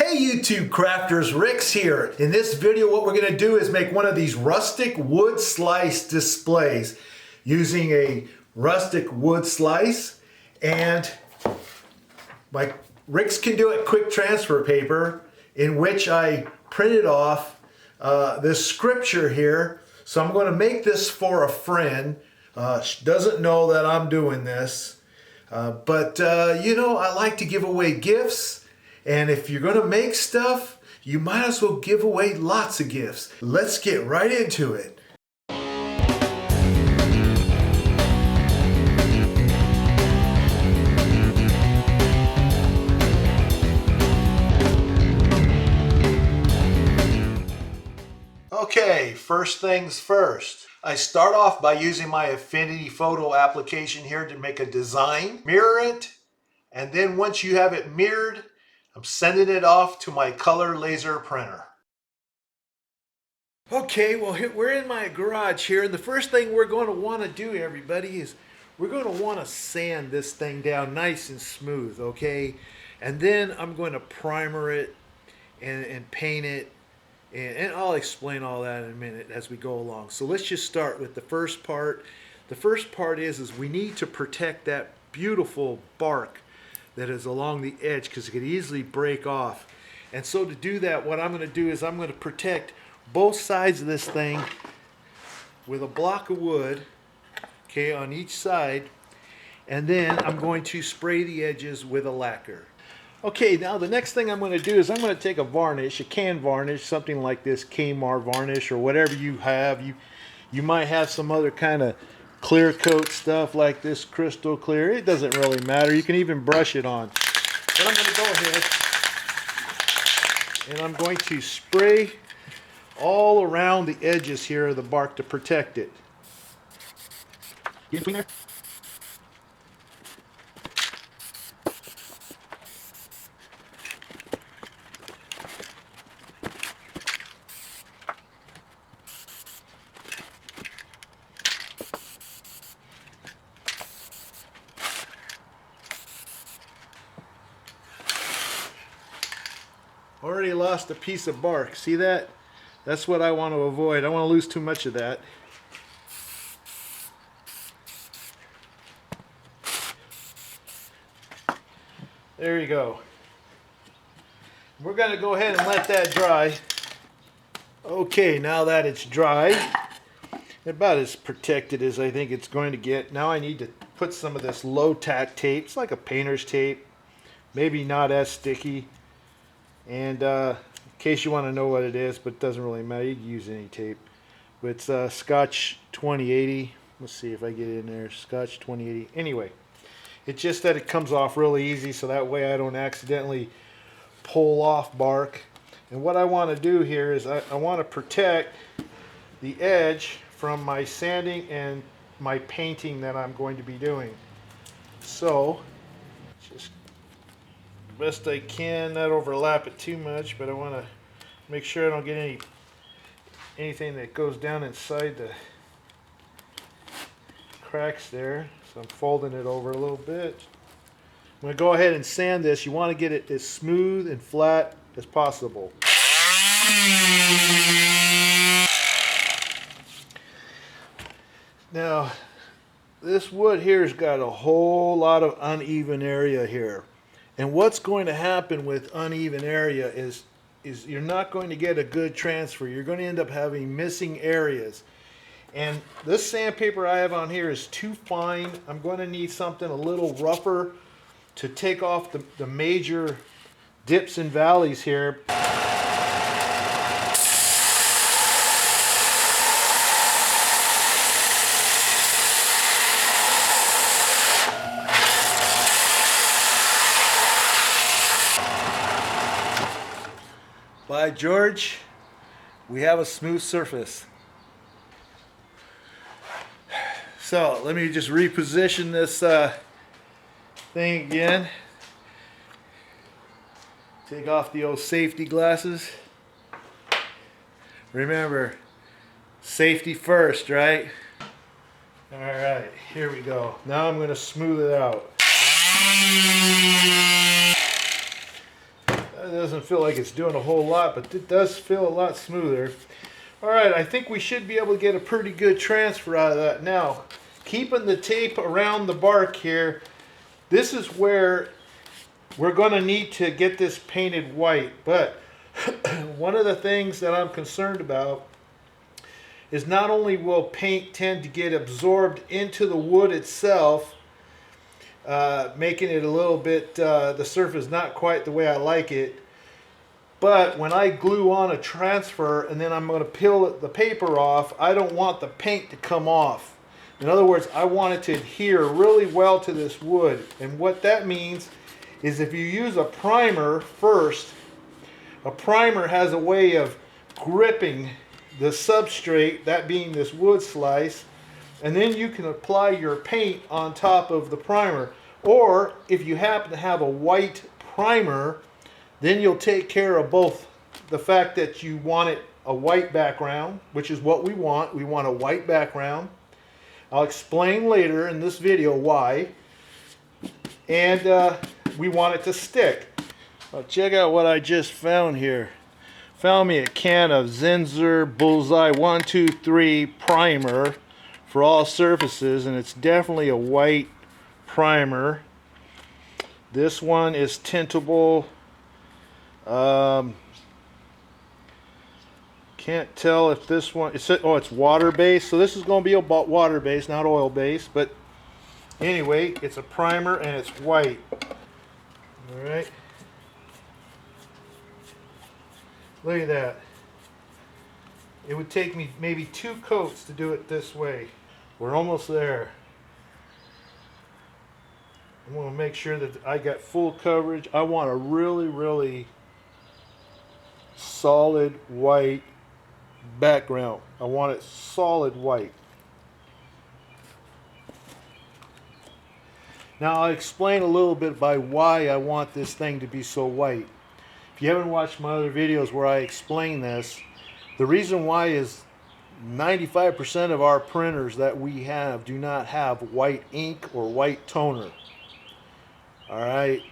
Hey YouTube crafters, Rix here. In this video what we're going to do is make one of these rustic wood slice displays using a rustic wood slice and my RixCanDoIt Quick Transfer paper, in which I printed off this scripture here. So I'm going to make this for a friend. She doesn't know that I'm doing this, but you know, I like to give away gifts. And if you're going to make stuff, you might as well give away lots of gifts. Let's get right into it. Okay, first things first. I start off by using my Affinity photo application here to make a design, mirror it, and then once you have it mirrored, I'm sending it off to my color laser printer. Okay, well we're in my garage here, and the first thing we're going to want to do, everybody, is we're going to want to sand this thing down nice and smooth, okay? And then I'm going to primer it and paint it, and I'll explain all that in a minute as we go along. So let's just start with the first part. The first part is we need to protect that beautiful bark that is along the edge, because it could easily break off. And so to do that, what I'm going to do is I'm going to protect both sides of this thing with a block of wood, okay, on each side, and then I'm going to spray the edges with a lacquer. Okay, now the next thing I'm going to do is I'm going to take a varnish, a can varnish, something like this Kmart varnish or whatever you have. You might have some other kind of clear coat stuff like this, crystal clear. It doesn't really matter. You can even brush it on. But I'm going to go ahead and I'm going to spray all around the edges here of the bark to protect it. Get in between there. Already lost a piece of bark. See that? That's what I want to avoid. I don't want to lose too much of that. There you go. We're going to go ahead and let that dry. Okay, now that it's dry, about as protected as I think it's going to get, now I need to put some of this low tack tape. It's like a painter's tape, maybe not as sticky. And in case you want to know what it is, but it doesn't really matter, you can use any tape. But it's Scotch 2080. Let's see if I get it in there. Scotch 2080. Anyway, it's just that it comes off really easy, so that way I don't accidentally pull off bark. And what I want to do here is I want to protect the edge from my sanding and my painting that I'm going to be doing. So just best I can, not overlap it too much, but I want to make sure I don't get anything that goes down inside the cracks there. So I'm folding it over a little bit. I'm going to go ahead and sand this. You want to get it as smooth and flat as possible. Now this wood here has got a whole lot of uneven area here. And what's going to happen with uneven area is you're not going to get a good transfer. You're going to end up having missing areas. And this sandpaper I have on here is too fine. I'm going to need something a little rougher to take off the major dips and valleys here. By George, we have a smooth surface. So let me just reposition this thing again. Take off the old safety glasses. Remember, safety first, right? All right, here we go. Now I'm going to smooth it out. It doesn't feel like it's doing a whole lot, but it does feel a lot smoother. All right, I think we should be able to get a pretty good transfer out of that. Now, keeping the tape around the bark here, this is where we're going to need to get this painted white. But one of the things that I'm concerned about is not only will paint tend to get absorbed into the wood itself, making it a little bit, the surface not quite the way I like it, but when I glue on a transfer and then I'm going to peel the paper off, I don't want the paint to come off. In other words, I want it to adhere really well to this wood. And what that means is if you use a primer first, a primer has a way of gripping the substrate, that being this wood slice, and then you can apply your paint on top of the primer. Or if you happen to have a white primer, then you'll take care of both the fact that you want it a white background, which is what we want. We want a white background. I'll explain later in this video why. And we want it to stick. Well, check out what I just found here. Found me a can of Zinsser Bullseye 123 primer for all surfaces, and it's definitely a white primer. This one is tintable. Can't tell if this one, it's water based, so this is going to be about water based, not oil based, but anyway, it's a primer and it's white. Alright, look at that. It would take me maybe 2 coats to do it this way. We're almost there. I'm going to make sure that I got full coverage. I want a really solid white background. I want it solid white. Now I'll explain a little bit by why I want this thing to be so white. If you haven't watched my other videos where I explain this, the reason why is 95% of our printers that we have do not have white ink or white toner. Alright,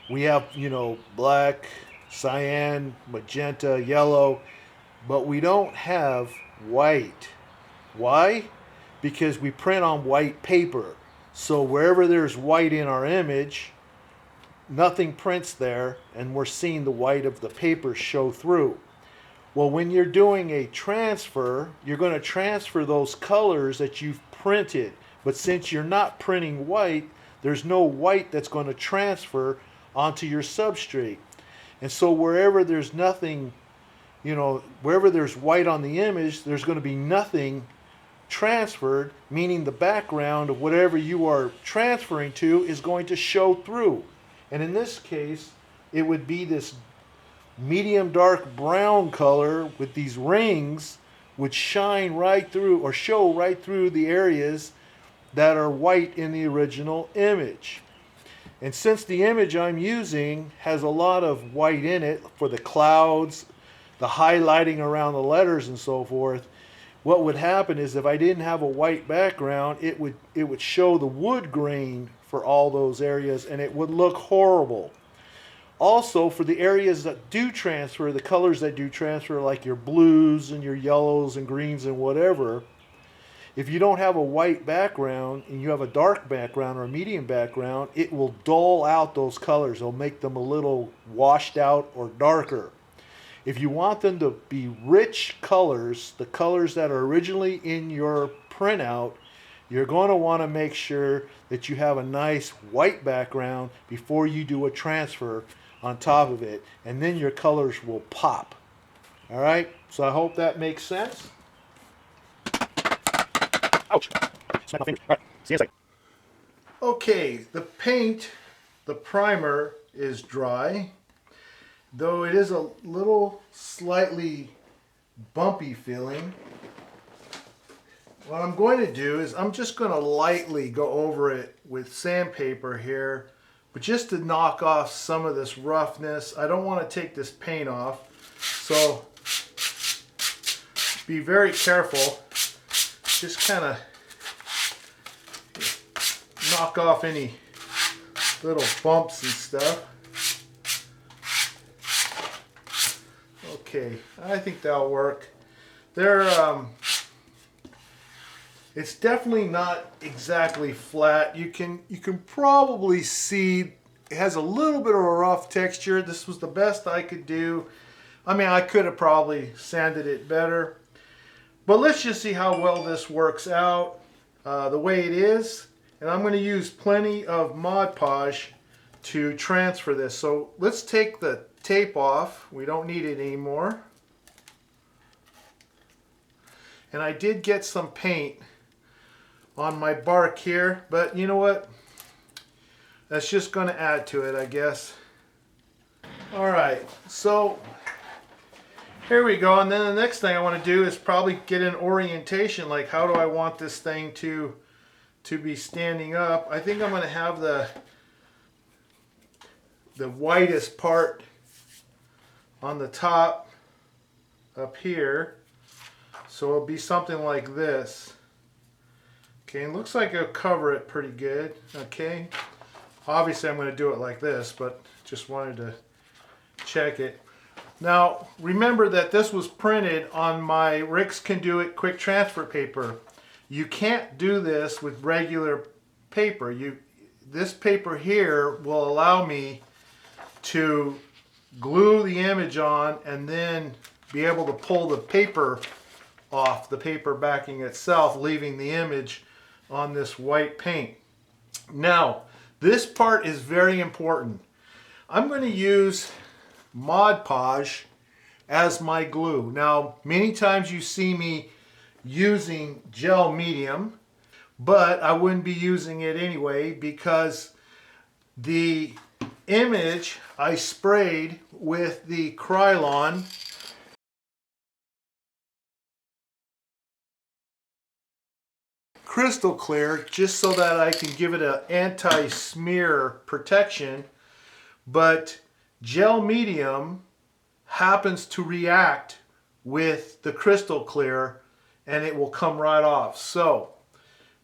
we have, you know, black, cyan, magenta, yellow, but we don't have white. Why? Because we print on white paper. So wherever there's white in our image, nothing prints there, and we're seeing the white of the paper show through. Well, when you're doing a transfer, you're going to transfer those colors that you've printed. But since you're not printing white, there's no white that's going to transfer onto your substrate. And so wherever there's nothing, you know, wherever there's white on the image, there's going to be nothing transferred, meaning the background of whatever you are transferring to is going to show through. And in this case, it would be this medium dark brown color with these rings would shine right through or show right through the areas that are white in the original image. And since the image I'm using has a lot of white in it for the clouds, the highlighting around the letters and so forth, what would happen is if I didn't have a white background, it would show the wood grain for all those areas, and it would look horrible. Also, for the areas that do transfer, the colors that do transfer, like your blues and your yellows and greens and whatever, if you don't have a white background and you have a dark background or a medium background, it will dull out those colors. It'll make them a little washed out or darker. If you want them to be rich colors, the colors that are originally in your printout, you're going to want to make sure that you have a nice white background before you do a transfer on top of it, and then your colors will pop. All right, so I hope that makes sense. Ouch! Smack my finger. All right, see you in a second. Okay, the paint, the primer is dry, though it is a little slightly bumpy feeling. What I'm going to do is I'm just going to lightly go over it with sandpaper here, but just to knock off some of this roughness. I don't want to take this paint off, so be very careful. Just kind of knock off any little bumps and stuff. Okay, I think that'll work. It's definitely not exactly flat. You can probably see it has a little bit of a rough texture. This was the best I could do. I mean, I could have probably sanded it better. But let's just see how well this works out the way it is. And I'm going to use plenty of Mod Podge to transfer this. So let's take the tape off. We don't need it anymore. And I did get some paint on my bark here, but you know what? That's just going to add to it, I guess. All right, so here we go. And then the next thing I want to do is probably get an orientation, like how do I want this thing to be standing up. I think I'm going to have the whitest part on the top up here. So it'll be something like this. Okay, and looks like it'll cover it pretty good. Okay, obviously I'm going to do it like this, but just wanted to check it. Now remember that this was printed on my RixCanDoIt Quick Transfer paper. You can't do this with regular paper. This paper here will allow me to glue the image on and then be able to pull the paper off, the paper backing itself, leaving the image on this white paint. Now, this part is very important. I'm going to use Mod Podge as my glue. Now, many times you see me using gel medium, but I wouldn't be using it anyway because the image I sprayed with the Krylon crystal clear just so that I can give it an anti-smear protection, but gel medium happens to react with the crystal clear and it will come right off. So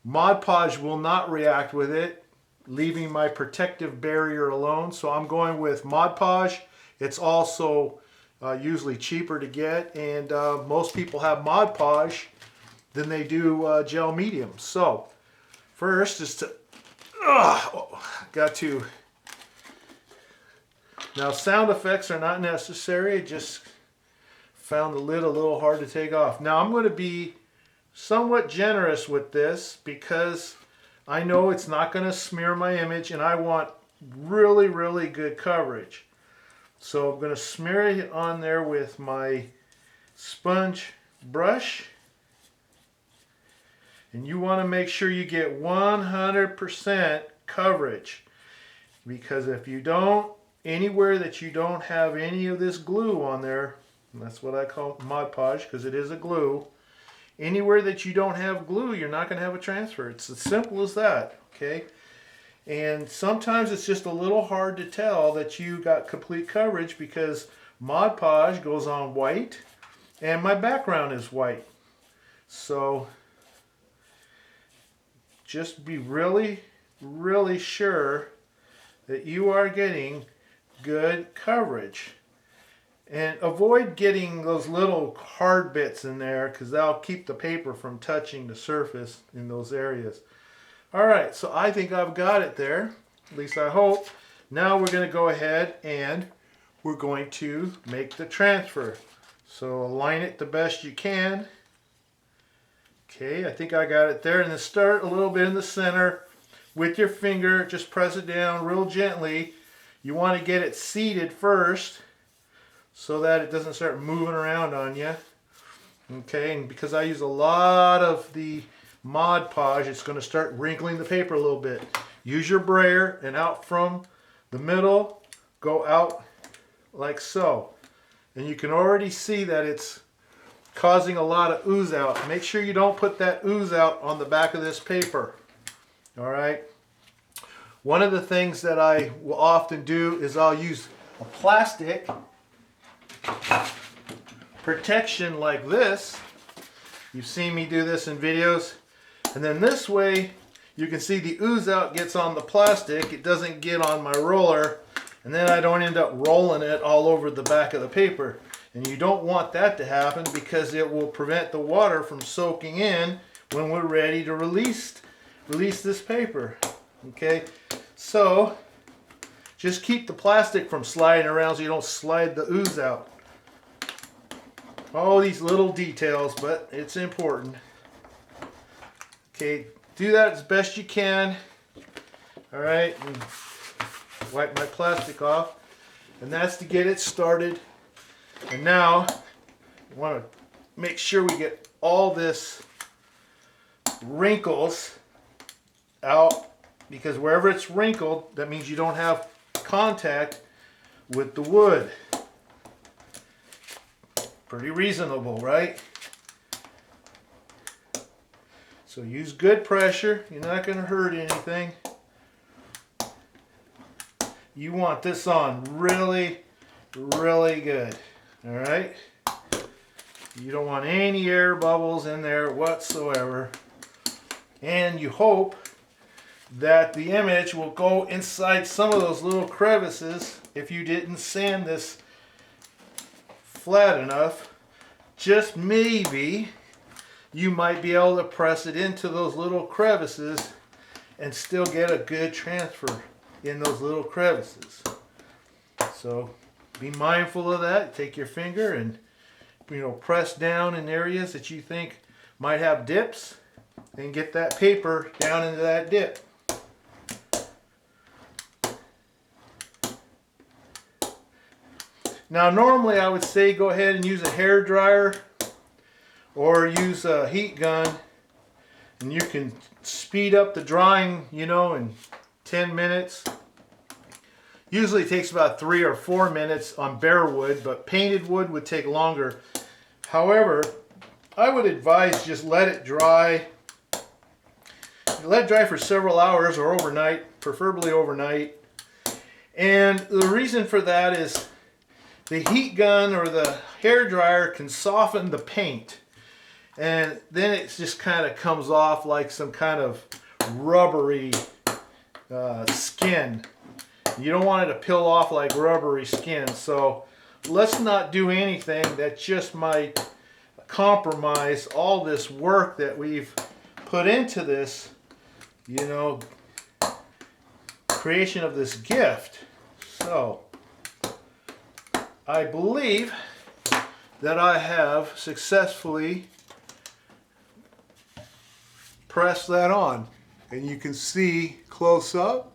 Mod Podge will not react with it, leaving my protective barrier alone. So I'm going with Mod Podge. It's also usually cheaper to get, and most people have Mod Podge than they do gel medium. So first is to now sound effects are not necessary. I just found the lid a little hard to take off. Now I'm going to be somewhat generous with this because I know it's not going to smear my image and I want really, really good coverage. So I'm going to smear it on there with my sponge brush. And you want to make sure you get 100% coverage, because if you don't, anywhere that you don't have any of this glue on there, and that's what I call Mod Podge because it is a glue, anywhere that you don't have glue, you're not going to have a transfer. It's as simple as that, okay? And sometimes it's just a little hard to tell that you got complete coverage because Mod Podge goes on white and my background is white. So just be really, really sure that you are getting good coverage. And avoid getting those little hard bits in there because that'll keep the paper from touching the surface in those areas. Alright, so I think I've got it there. At least I hope. Now we're going to go ahead and we're going to make the transfer. So align it the best you can. Okay, I think I got it there. And then start a little bit in the center with your finger. Just press it down real gently. You want to get it seated first so that it doesn't start moving around on you. Okay, and because I use a lot of the Mod Podge, it's going to start wrinkling the paper a little bit. Use your brayer and out from the middle, go out like so. And you can already see that it's causing a lot of ooze out. Make sure you don't put that ooze out on the back of this paper. All right. One of the things that I will often do is I'll use a plastic protection like this. You've seen me do this in videos. And then this way you can see the ooze out gets on the plastic. It doesn't get on my roller. And then I don't end up rolling it all over the back of the paper. And you don't want that to happen because it will prevent the water from soaking in when we're ready to release this paper. Okay, so just keep the plastic from sliding around so you don't slide the ooze out. All these little details, but it's important. Okay, do that as best you can. All right, and wipe my plastic off. And that's to get it started. And now, we want to make sure we get all this wrinkles out, because wherever it's wrinkled, that means you don't have contact with the wood. Pretty reasonable, right? So use good pressure. You're not going to hurt anything. You want this on really, really good. All right? You don't want any air bubbles in there whatsoever. And you hope that the image will go inside some of those little crevices if you didn't sand this flat enough. Just maybe you might be able to press it into those little crevices and still get a good transfer in those little crevices. So be mindful of that. Take your finger and press down in areas that you think might have dips and get that paper down into that dip. Now normally I would say go ahead and use a hair dryer or use a heat gun, and you can speed up the drying, in 10 minutes. Usually it takes about 3 or 4 minutes on bare wood, but painted wood would take longer. However, I would advise just let it dry. Let it dry for several hours or overnight, preferably overnight. And the reason for that is the heat gun or the hair dryer can soften the paint, and then it just kind of comes off like some kind of rubbery skin. You don't want it to peel off like rubbery skin, so let's not do anything that just might compromise all this work that we've put into this, creation of this gift. So I believe that I have successfully pressed that on, and you can see close up.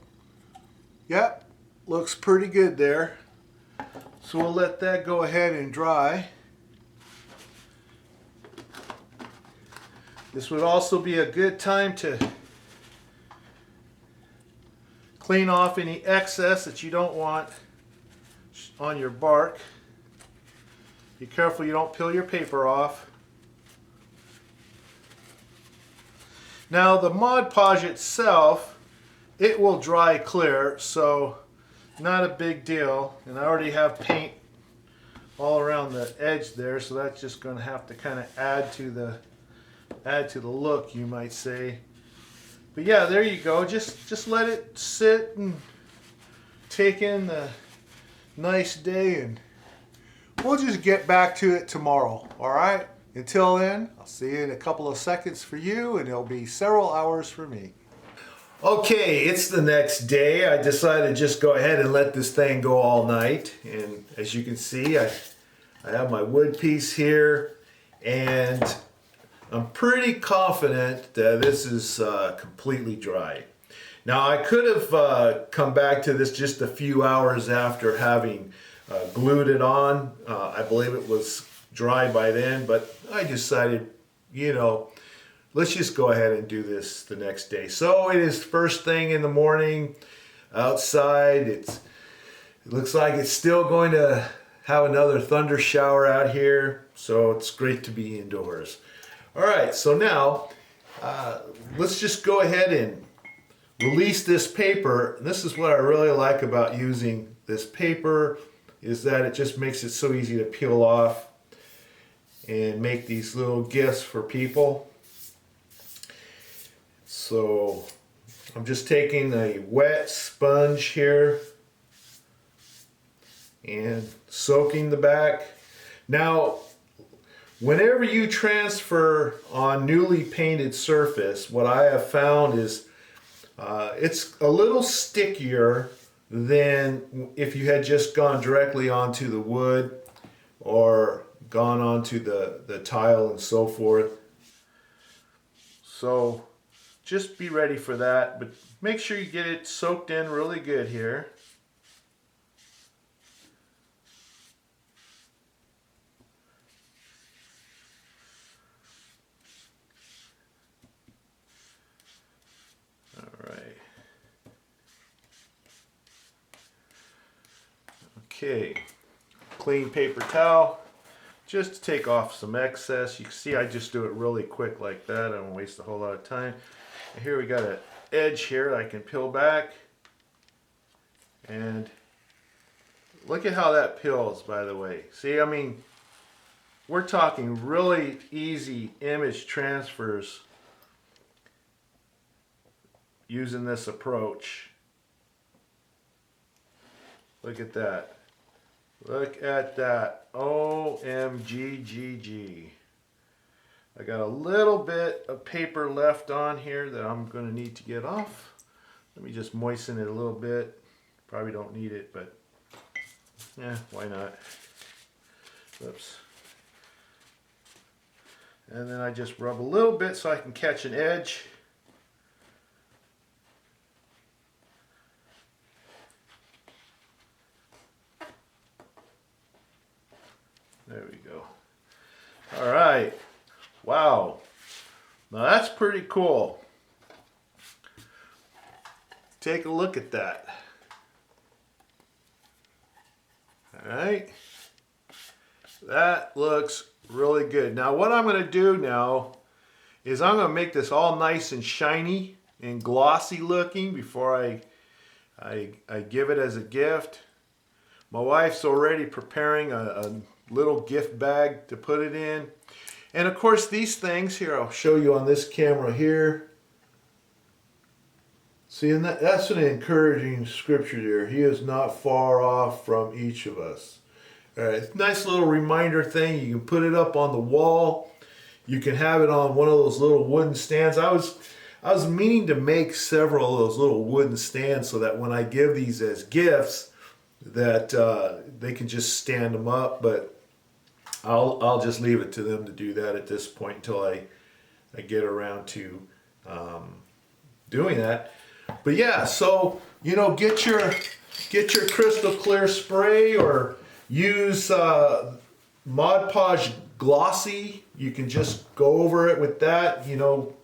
Yep, looks pretty good there. So we'll let that go ahead and dry. This would also be a good time to clean off any excess that you don't want on your bark. Be careful you don't peel your paper off. Now the Mod Podge itself, it will dry clear, so not a big deal. And I already have paint all around the edge there, so that's just going to have to kind of add to the look, you might say. But yeah, there you go. Just let it sit and take in the nice day, and we'll just get back to it tomorrow. All right? Until then, I'll see you in a couple of seconds for you, and it'll be several hours for me. Okay, it's the next day. I decided to just go ahead and let this thing go all night. And as you can see, I have my wood piece here, and I'm pretty confident that this is completely dry. Now I could have come back to this just a few hours after having glued it on. I believe it was dry by then, but I decided, let's just go ahead and do this the next day. So it is first thing in the morning outside. It looks like it's still going to have another thunder shower out here, so it's great to be indoors. All right, so now let's just go ahead and release this paper. And this is what I really like about using this paper, is that it just makes it so easy to peel off and make these little gifts for people. So I'm just taking a wet sponge here and soaking the back. Now, whenever you transfer on newly painted surface, what I have found is it's a little stickier than if you had just gone directly onto the wood or gone onto the tile and so forth. So just be ready for that, but make sure you get it soaked in really good here. All right. Okay, clean paper towel just to take off some excess. You can see I just do it really quick like that. I don't waste a whole lot of time. And here we got an edge here I can peel back. And look at how that peels, by the way. See, I mean, we're talking really easy image transfers using this approach. Look at that. Look at that. OMGGG. I got a little bit of paper left on here that I'm going to need to get off. Let me just moisten it a little bit. Probably don't need it, but yeah, why not? Oops. And then I just rub a little bit so I can catch an edge. There we go. All right. Wow. Now that's pretty cool. Take a look at that. All right. That looks really good. Now what I'm going to do now is I'm going to make this all nice and shiny and glossy looking before I give it as a gift. My wife's already preparing a little gift bag to put it in. And of course these things here, I'll show you on this camera here. See, and that's an encouraging scripture there. He is not far off from each of us. All right, nice little reminder thing. You can put it up on the wall. You can have it on one of those little wooden stands. I was meaning to make several of those little wooden stands so that when I give these as gifts that they can just stand them up, but I'll just leave it to them to do that at this point until I get around to doing that. But yeah, so you know, get your crystal clear spray or use Mod Podge Glossy. You can just go over it with that, you know,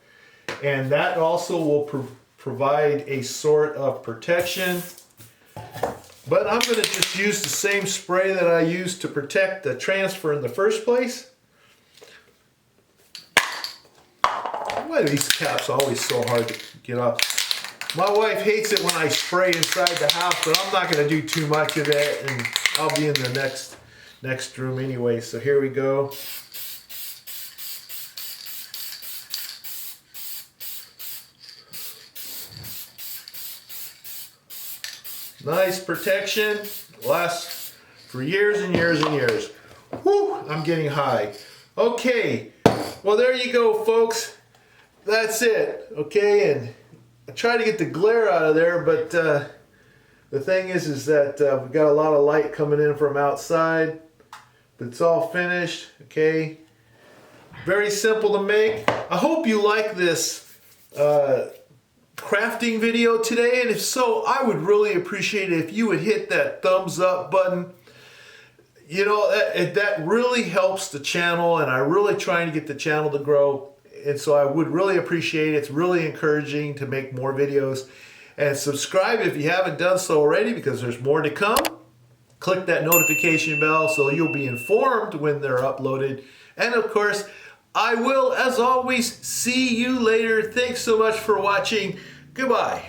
and that also will provide a sort of protection. But I'm going to just use the same spray that I used to protect the transfer in the first place. Why are these caps always so hard to get off? My wife hates it when I spray inside the house, but I'm not going to do too much of it, and I'll be in the next room anyway. So here we go. Nice protection, lasts for years and years and years. Whew, I'm getting high. Okay, well there you go, folks. That's it, okay? And I try to get the glare out of there, but the thing is that we've got a lot of light coming in from outside, but it's all finished, okay? Very simple to make. I hope you like this crafting video today, and if so, I would really appreciate it if you would hit that thumbs up button. You know, that really helps the channel, and I'm really trying to get the channel to grow, and so I would really appreciate it. It's really encouraging to make more videos. And subscribe if you haven't done so already, because there's more to come. Click that notification bell so you'll be informed when they're uploaded. And of course, I will, as always, see you later. Thanks so much for watching. Goodbye.